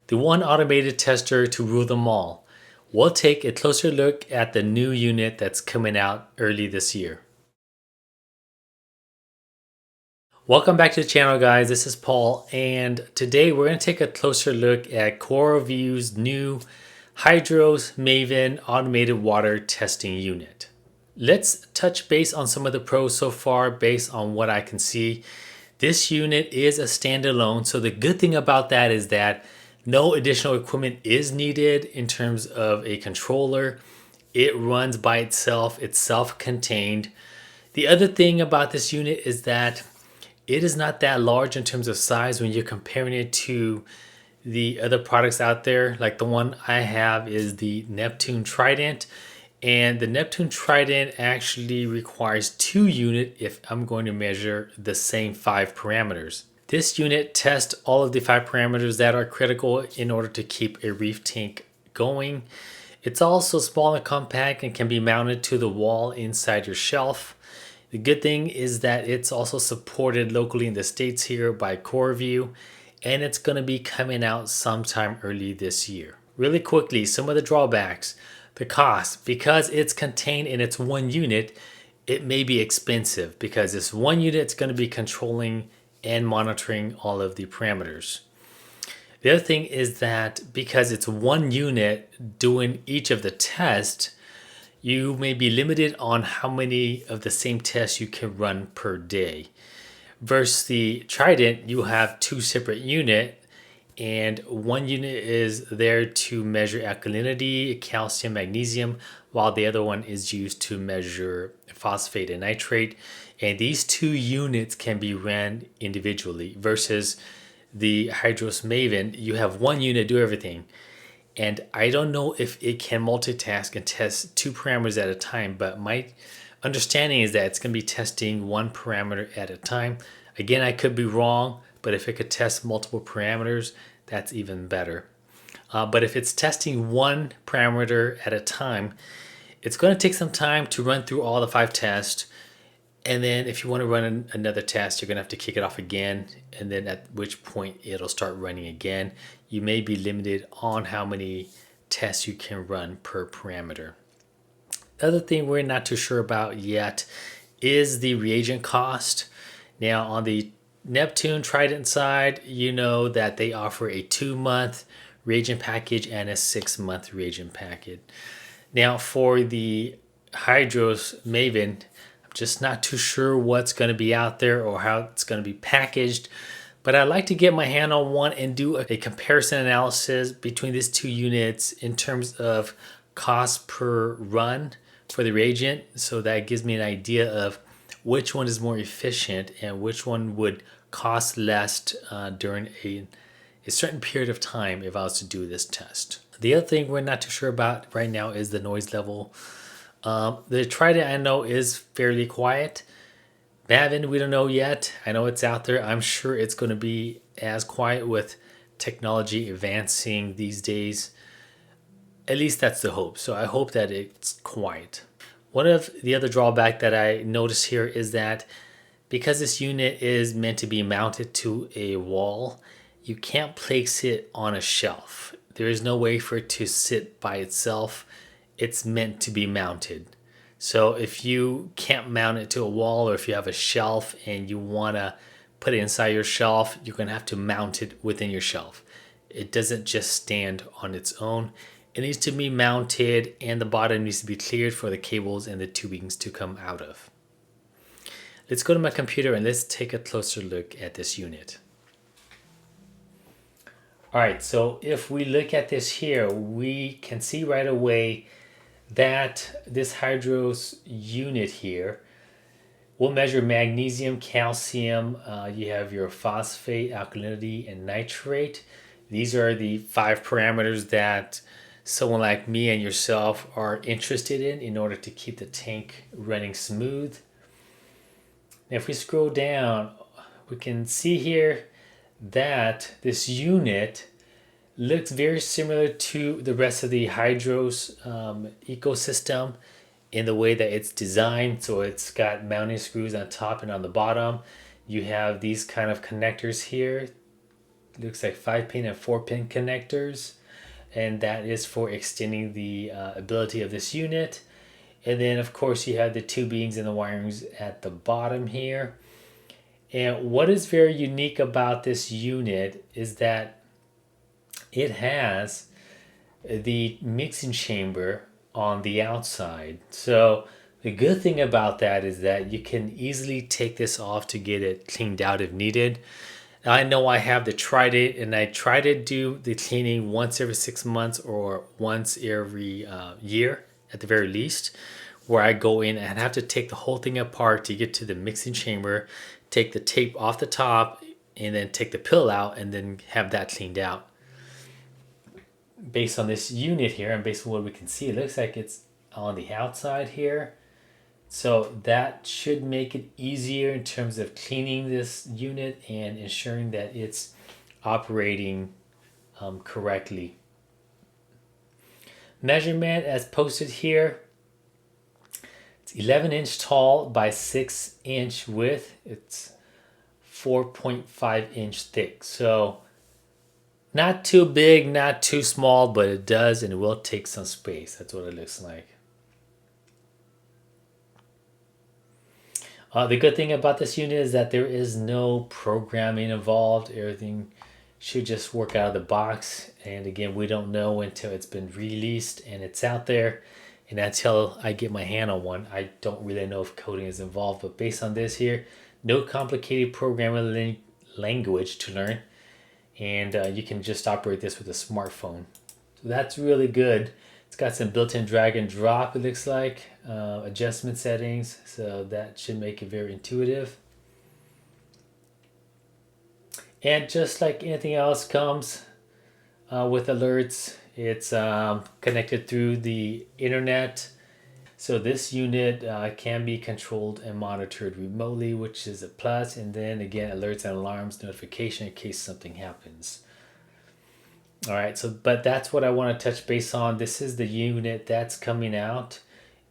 the one automated tester to rule them all. We'll take a closer look at the new unit that's coming out early this year. Welcome back to the channel, guys. This is Paul, and today we're going to take a closer look at Coralvue's new Hydros Maven automated water testing unit. Let's touch base on some of the pros so far based on what I can see. This unit is a standalone, so the good thing about that is that no additional equipment is needed in terms of a controller. It runs by itself, it's self-contained. The other thing about this unit is that it is not that large in terms of size when you're comparing it to the other products out there. Like the one I have is the Neptune Trident, and the Neptune Trident actually requires 2 units if I'm going to measure the same 5 parameters. This unit tests all of the 5 parameters that are critical in order to keep a reef tank going. It's also small and compact and can be mounted to the wall inside your shelf. The good thing is that it's also supported locally in the States here by Coralvue, and it's going to be coming out sometime early this year. Really quickly, some of the drawbacks. The cost, because it's contained in its 1 unit, it may be expensive because this 1 unit is going to be controlling and monitoring all of the parameters. The other thing is that because it's 1 unit doing each of the tests, you may be limited on how many of the same tests you can run per day. Versus the Trident, you have 2 separate units, and 1 unit is there to measure alkalinity, calcium, magnesium, while the other one is used to measure phosphate and nitrate. And these 2 units can be ran individually versus the Hydros Maven. You have 1 unit do everything. And I don't know if it can multitask and test 2 parameters at a time, but my understanding is that it's going to be testing 1 parameter at a time. Again, I could be wrong, but if it could test multiple parameters, that's even better. But if it's testing 1 parameter at a time, it's going to take some time to run through all the 5 tests. And then if you want to run another test, you're going to have to kick it off again. And then at which point it'll start running again. You may be limited on how many tests you can run per parameter. The other thing we're not too sure about yet is the reagent cost. Now on the Neptune Trident side, you know that they offer a 2-month reagent package and a 6-month reagent package. Now for the Hydros Maven, just not too sure what's going to be out there or how it's going to be packaged, but I'd like to get my hand on one and do a comparison analysis between these 2 units in terms of cost per run for the reagent, so that gives me an idea of which one is more efficient and which one would cost less during a certain period of time if I was to do this test. The other thing we're not too sure about right now is the noise level. The Trident I know is fairly quiet. Maven, we don't know yet. I know it's out there. I'm sure it's going to be as quiet with technology advancing these days. At least that's the hope. So I hope that it's quiet. One of the other drawbacks that I notice here is that because this unit is meant to be mounted to a wall, you can't place it on a shelf. There is no way for it to sit by itself. It's meant to be mounted. So if you can't mount it to a wall, or if you have a shelf and you want to put it inside your shelf, you're going to have to mount it within your shelf. It doesn't just stand on its own. It needs to be mounted, and the bottom needs to be cleared for the cables and the tubings to come out of. Let's go to my computer and let's take a closer look at this unit. All right, so if we look at this here, we can see right away that this Hydros unit here will measure magnesium, calcium, you have your phosphate, alkalinity, and nitrate. These are the 5 parameters that someone like me and yourself are interested in order to keep the tank running smooth. Now if we scroll down, we can see here that this unit looks very similar to the rest of the Hydros ecosystem in the way that it's designed. So it's got mounting screws on top and on the bottom. You have these kind of connectors here looks like 5-pin and 4-pin connectors, and that is for extending the ability of this unit. And then of course you have the tubings and the wirings at the bottom here. And what is very unique about this unit is that it has the mixing chamber on the outside. So the good thing about that is that you can easily take this off to get it cleaned out if needed. I know I have tried it, and I try to do the cleaning once every 6 months or once every year at the very least, where I go in and have to take the whole thing apart to get to the mixing chamber, take the tape off the top, and then take the pill out and then have that cleaned out. Based on this unit here and based on what we can see, it looks like it's on the outside here. So that should make it easier in terms of cleaning this unit and ensuring that it's operating correctly. Measurement as posted here. It's 11-inch tall by 6-inch width. It's 4.5-inch thick. So not too big, not too small, but it does and it will take some space. That's what it looks like. The good thing about this unit is that there is no programming involved. Everything should just work out of the box. And again, we don't know until it's been released and it's out there. And until I get my hand on one, I don't really know if coding is involved. But based on this here, no complicated programming language to learn. And you can just operate this with a smartphone. So that's really good. It's got some built-in drag and drop, it looks like, adjustment settings, so that should make it very intuitive. And just like anything else comes with alerts, it's connected through the internet. So this unit can be controlled and monitored remotely, which is a plus. And then again, alerts and alarms, notification in case something happens. All right, so but that's what I want to touch base on. This is the unit that's coming out,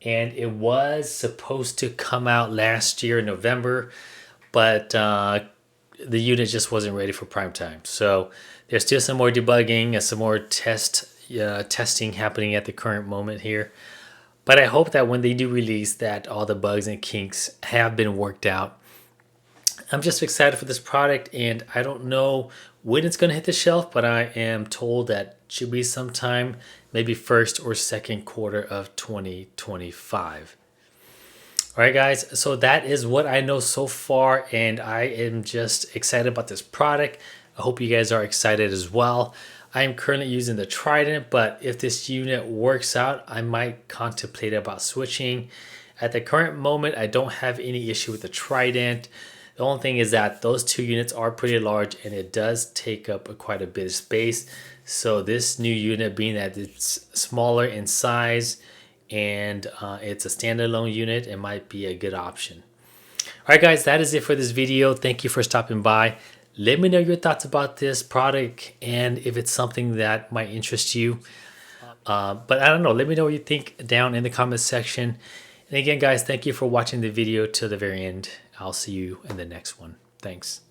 and it was supposed to come out last year in November, but the unit just wasn't ready for prime time. So there's still some more debugging and some more testing happening at the current moment here. But I hope that when they do release that all the bugs and kinks have been worked out. I'm just excited for this product, and I don't know when it's going to hit the shelf, but I am told that should be sometime maybe first or second quarter of 2025. All right, guys, so that is what I know so far, and I am just excited about this product. I hope you guys are excited as well. I am currently using the Trident, but if this unit works out, I might contemplate about switching. At the current moment, I don't have any issue with the Trident. The only thing is that those two units are pretty large and it does take up quite a bit of space. So this new unit, being that it's smaller in size and it's a standalone unit, it might be a good option. All right, guys, that is it for this video. Thank you for stopping by. Let me know your thoughts about this product and if it's something that might interest you. But I don't know. Let me know what you think down in the comments section. And again, guys, thank you for watching the video till the very end. I'll see you in the next one. Thanks.